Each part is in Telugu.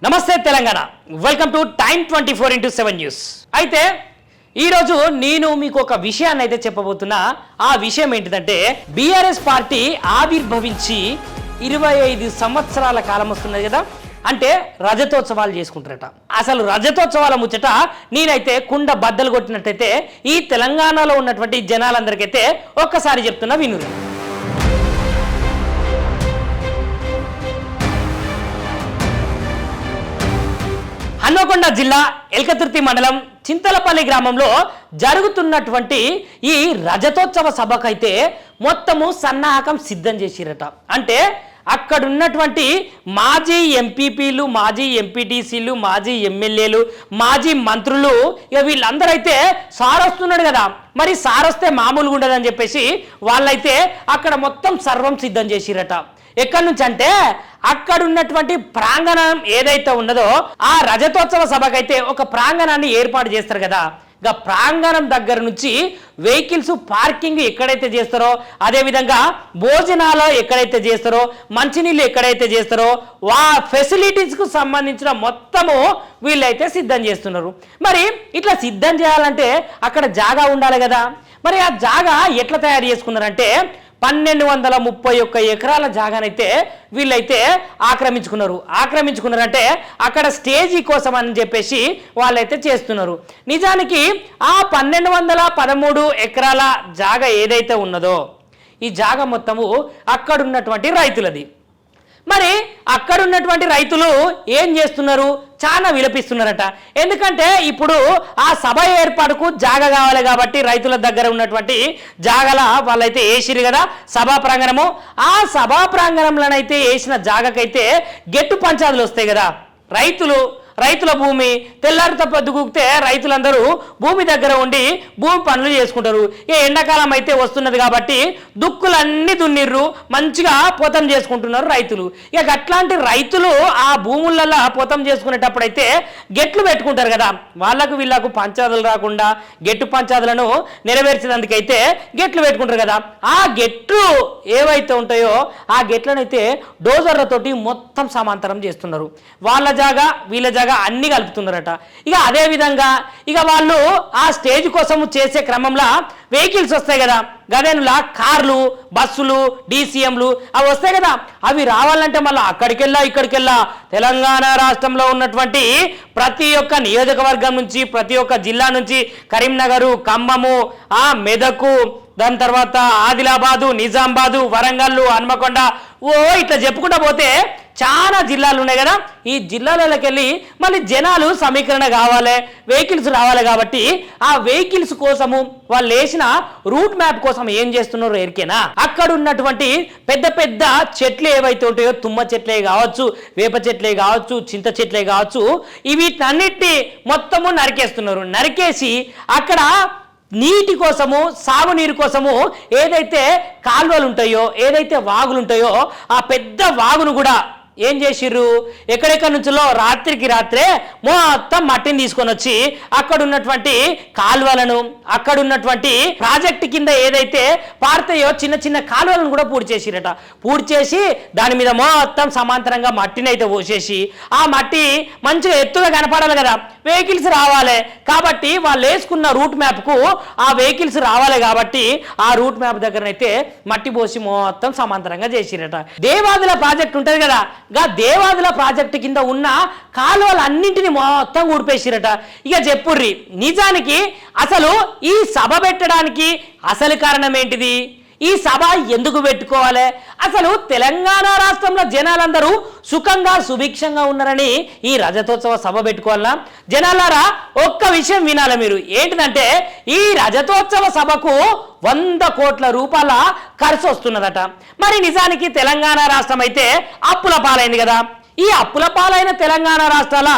నమస్తే Telangana, welcome to time 24x7 news. అయితే ఈరోజు నేను మీకు ఒక విషయాన్ని అయితే చెప్పబోతున్నా. ఆ విషయం ఏంటిదంటే, బీఆర్ఎస్ పార్టీ ఆవిర్భవించి 25 సంవత్సరాల కాలం వస్తున్నది కదా, అంటే రజతోత్సవాలు చేసుకుంటారట. అసలు రజతోత్సవాల ముచ్చట నేనైతే కుండ బద్దలు కొట్టినట్టయితే ఈ తెలంగాణలో ఉన్నటువంటి జనాలందరికైతే ఒక్కసారి చెప్తున్నా, వినురు. హన్మకొండ జిల్లా ఎల్కతుర్తి మండలం చింతలపల్లి గ్రామంలో జరుగుతున్నటువంటి ఈ రజతోత్సవ సభకైతే మొత్తము సన్నాహకం సిద్ధం చేసిరట. అంటే అక్కడున్నటువంటి మాజీ ఎంపీపీలు, మాజీ ఎంపీటీసీలు, మాజీ ఎమ్మెల్యేలు, మాజీ మంత్రులు, ఇక వీళ్ళందరూ అయితే సార్ వస్తున్నాడు కదా, మరి సార్ వస్తే మామూలుగా ఉండదని చెప్పేసి వాళ్ళైతే అక్కడ మొత్తం సర్వం సిద్ధం చేసిరట. ఎక్కడి నుంచి అంటే అక్కడ ఉన్నటువంటి ప్రాంగణం ఏదైతే ఉన్నదో ఆ రజతోత్సవ సభకైతే ఒక ప్రాంగణాన్ని ఏర్పాటు చేస్తారు కదా, ఇక ప్రాంగణం దగ్గర నుంచి వెహికల్స్ పార్కింగ్ ఎక్కడైతే చేస్తారో, అదేవిధంగా భోజనాలు ఎక్కడైతే చేస్తారో, మంచినీళ్ళు ఎక్కడైతే చేస్తారో ఆ ఫెసిలిటీస్కు సంబంధించిన మొత్తము వీళ్ళైతే సిద్ధం చేస్తున్నారు. మరి ఇట్లా సిద్ధం చేయాలంటే అక్కడ జాగా ఉండాలి కదా. మరి ఆ జాగా ఎట్లా తయారు చేసుకున్నారంటే 1231 ఎకరాల జాగానైతే వీళ్ళైతే ఆక్రమించుకున్నారంటే అక్కడ స్టేజీ కోసం అని చెప్పేసి వాళ్ళైతే చేస్తున్నారు. నిజానికి ఆ 1213 ఎకరాల జాగా ఏదైతే ఉన్నదో ఈ జాగా మొత్తము అక్కడున్నటువంటి రైతులది. మరి అక్కడున్నటువంటి రైతులు ఏం చేస్తున్నారు, చాలా విలపిస్తున్నారట. ఎందుకంటే ఇప్పుడు ఆ సభ ఏర్పాటుకు జాగా కావాలి కాబట్టి రైతుల దగ్గర ఉన్నటువంటి జాగల వాళ్ళైతే వేసిరు కదా సభా ప్రాంగణము. ఆ సభా ప్రాంగణంలోనైతే వేసిన జాగకైతే గెట్టు పంచాదులు వస్తాయి కదా. రైతుల భూమి తెల్లారితో పొద్దుగుకితే రైతులందరూ భూమి దగ్గర ఉండి భూమి పనులు చేసుకుంటారు. ఏ ఎండాకాలం అయితే వస్తున్నది కాబట్టి దుక్కులన్నీ దున్నిర్రు, మంచిగా పోతం చేసుకుంటున్నారు రైతులు. ఇక అట్లాంటి రైతులు ఆ భూములలో పోతం చేసుకునేటప్పుడు అయితే గెట్లు పెట్టుకుంటారు కదా, వాళ్ళకు వీళ్ళకు పంచాదులు రాకుండా గెట్టు పంచాదులను నెరవేర్చేందుకైతే గెట్లు పెట్టుకుంటారు కదా. ఆ గెట్లు ఏవైతే ఉంటాయో ఆ గెట్లనైతే డోజర్లతోటి మొత్తం సమాంతరం చేస్తున్నారు. వాళ్ళ జాగా వీళ్ళ జాగా అన్ని కలుపుతున్నారట. ఇక అదే విధంగా ఇక వాళ్ళు ఆ స్టేజ్ కోసం చేసే క్రమంలో వెహికల్స్ వస్తాయి కదా, గదేనులా కార్లు, బస్సులు, డీసీఎంలు అవి వస్తాయి కదా. అవి రావాలంటే మళ్ళీ ఇక్కడికెళ్ళా తెలంగాణ రాష్ట్రంలో ఉన్నటువంటి ప్రతి ఒక్క నియోజకవర్గం నుంచి, ప్రతి ఒక్క జిల్లా నుంచి, కరీంనగరు, ఖమ్మము, మెదకు, దాని తర్వాత ఆదిలాబాదు, నిజామాబాదు, వరంగల్, హన్మకొండ, ఇట్లా చెప్పుకుంటా పోతే చాలా జిల్లాలు ఉన్నాయి కదా. ఈ జిల్లాలకి వెళ్ళి మళ్ళీ జనాలు సమీకరణ కావాలి, వెహికల్స్ రావాలి కాబట్టి ఆ వెహికల్స్ కోసము వాళ్ళు వేసిన రూట్ మ్యాప్ కోసం ఏం చేస్తున్నారు ఎరికేనా, అక్కడ ఉన్నటువంటి పెద్ద పెద్ద చెట్లు ఏవైతే ఉంటాయో, తుమ్మ చెట్లే కావచ్చు, వేప చెట్లే కావచ్చు, చింత చెట్లే కావచ్చు, వీటన్నిటిని మొత్తము నరికేసి అక్కడ నీటి కోసము, సాగునీరు కోసము ఏదైతే కాలువలు ఉంటాయో, ఏదైతే వాగులు ఉంటాయో ఆ పెద్ద వాగును కూడా ఏం చేసిర్రు, ఎక్కడెక్కడి నుంచో రాత్రికి రాత్రే మొత్తం మట్టిని తీసుకొని వచ్చి అక్కడ ఉన్నటువంటి కాలువలను, అక్కడ ఉన్నటువంటి ప్రాజెక్టు కింద ఏదైతే పారుతాయో చిన్న చిన్న కాలువలను కూడా పూర్తి చేసి దాని మీద మొత్తం సమాంతరంగా మట్టిని అయితే పోసేసి ఆ మట్టి మంచిగా ఎత్తుగా కనపడాలి కదా, వెహికల్స్ రావాలి కాబట్టి వాళ్ళు వేసుకున్న రూట్ మ్యాప్కు ఆ వెహికల్స్ రావాలి కాబట్టి ఆ రూట్ మ్యాప్ దగ్గరనైతే మట్టి పోసి మొత్తం సమాంతరంగా చేసిరట. దేవాదుల ప్రాజెక్ట్ ఉంటుంది కదా, దేవాదుల ప్రాజెక్టు కింద ఉన్న కాలువలన్నింటినీ మొత్తం ఊడిపేసిరట. ఇక చెప్పుర్రి, నిజానికి అసలు ఈ సభ పెట్టడానికి అసలు కారణం ఏంటిది, ఈ సభ ఎందుకు పెట్టుకోవాలి, అసలు తెలంగాణ రాష్ట్రంలో జనాలందరూ సుఖంగా సుభిక్షంగా ఉన్నారని ఈ రజతోత్సవ సభ పెట్టుకోవాలా? జనాలారా ఒక్క విషయం వినాలి మీరు, ఏంటిదంటే ఈ రజతోత్సవ సభకు 100 కోట్ల రూపాయల ఖర్చు వస్తున్నదట. మరి నిజానికి తెలంగాణ రాష్ట్రం అయితే అప్పుల పాలైంది కదా. ఈ అప్పుల పాలైన తెలంగాణ రాష్ట్రాల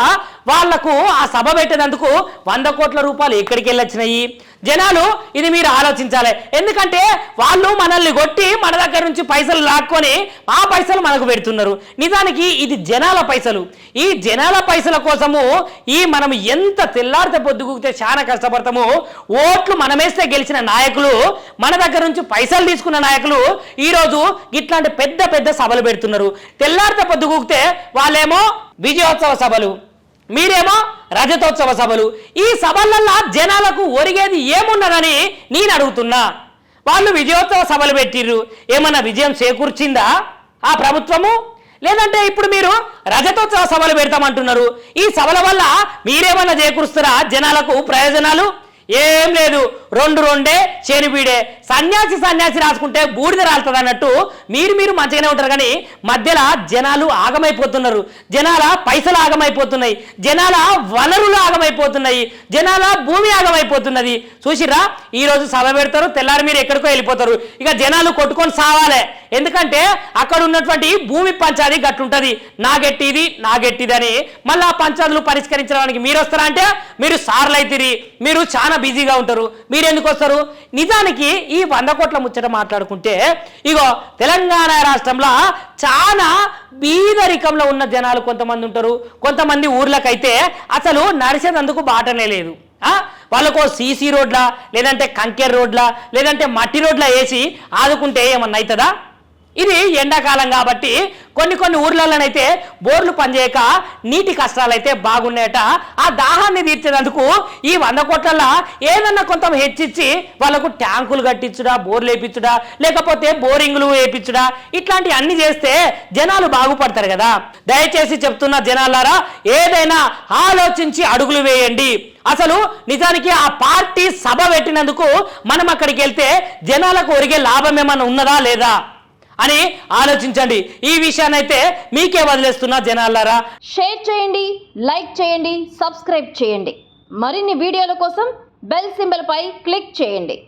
వాళ్లకు ఆ సభ పెట్టేందుకు 100 కోట్ల రూపాయలు ఎక్కడికి వెళ్ళొచ్చినాయి? జనాలు ఇది మీరు ఆలోచించాలి. ఎందుకంటే వాళ్ళు మనల్ని కొట్టి మన దగ్గర నుంచి పైసలు లాక్కొని ఆ పైసలు మనకు పెడుతున్నారు. నిజానికి ఇది జనాల పైసలు. ఈ జనాల పైసల కోసము మనం ఎంత తెల్లారితే పొద్దుగుతే చాలా కష్టపడతాము. ఓట్లు మనమేస్తే గెలిచిన నాయకులు, మన దగ్గర నుంచి పైసలు తీసుకున్న నాయకులు ఈరోజు ఇట్లాంటి పెద్ద పెద్ద సభలు పెడుతున్నారు. తెల్లారితే పొద్దుగుతే వాళ్ళేమో విజయోత్సవ సభలు, మీరేమో రజతోత్సవ సభలు. ఈ సభలల్లో జనాలకు ఒరిగేది ఏమున్నదని నేను అడుగుతున్నా. వాళ్ళు విజయోత్సవ సభలు పెట్టిర్రు, ఏమన్నా విజయం చేకూర్చిందా ఆ ప్రభుత్వము? లేదంటే ఇప్పుడు మీరు రజతోత్సవ సభలు పెడతామంటున్నారు. ఈ సభల వల్ల మీరేమన్నా చేకూరుస్తారా జనాలకు ప్రయోజనాలు? ఏం లేదు. రెండే చేనిబీడే. సన్యాసి రాసుకుంటే బూడిద రాలుతుంది అన్నట్టు మీరు మంచిగానే ఉంటారు, కానీ మధ్యలో జనాలు ఆగమైపోతున్నారు. జనాల పైసలు ఆగమైపోతున్నాయి, జనాల వనరులు ఆగమైపోతున్నాయి, జనాల భూమి ఆగమైపోతున్నది. చూసిరా, ఈరోజు సభ పెడతారు, తెల్లారి మీరు ఎక్కడికో వెళ్ళిపోతారు. ఇక జనాలు కొట్టుకొని సావాలే. ఎందుకంటే అక్కడ ఉన్నటువంటి భూమి పంచాది గట్లుంటది, నాగెట్టిది అని. మళ్ళీ ఆ పంచాదులు పరిష్కరించడానికి మీరు వస్తారా అంటే మీరు సార్లు అవుతుంది, మీరు చాలా బిజీగా ఉంటారు. మీరు ఎందుకు వస్తారు? నిజానికి ఈ 100 కోట్ల ముచ్చట మాట్లాడుకుంటే ఇగో తెలంగాణ రాష్ట్రంలో చాలా బీదరికంలో ఉన్న జనాలు కొంతమంది ఉంటారు. కొంతమంది ఊర్లకైతే అసలు నడిచేందుకు బాటనే లేదు. వాళ్ళకు సీసీ రోడ్లా, లేదంటే కంకెర్ రోడ్లా, లేదంటే మట్టి రోడ్లా వేసి ఆదుకుంటే ఏమన్నా అవుతుందా? ఇది ఎండాకాలం కాబట్టి కొన్ని ఊర్లలోనైతే బోర్లు పనిచేయక నీటి కష్టాలైతే బాగున్నాయట. ఆ దాహాన్ని తీర్చేందుకు ఈ 100 కోట్లలో ఏదన్నా కొంత హెచ్చిచ్చి వాళ్ళకు ట్యాంకులు కట్టించుడా, బోర్లు వేయించుడా, లేకపోతే బోరింగ్లు వేయించుడా, ఇట్లాంటి అన్ని చేస్తే జనాలు బాగుపడతారు కదా. దయచేసి చెప్తున్న జనాలారా, ఏదైనా ఆలోచించి అడుగులు వేయండి. అసలు నిజానికి ఆ పార్టీ సభ పెట్టినందుకు మనం అక్కడికి వెళ్తే జనాలకు ఒరిగే లాభం ఏమన్నా ఉన్నదా లేదా అని ఆలోచించండి. ఈ విషయాన్ని అయితే మీకే వదిలేస్తున్నా జనాలారా. షేర్ చేయండి, లైక్ చేయండి, సబ్స్క్రైబ్ చేయండి. మరిన్ని వీడియోల కోసం బెల్ సింబల్ పై క్లిక్ చేయండి.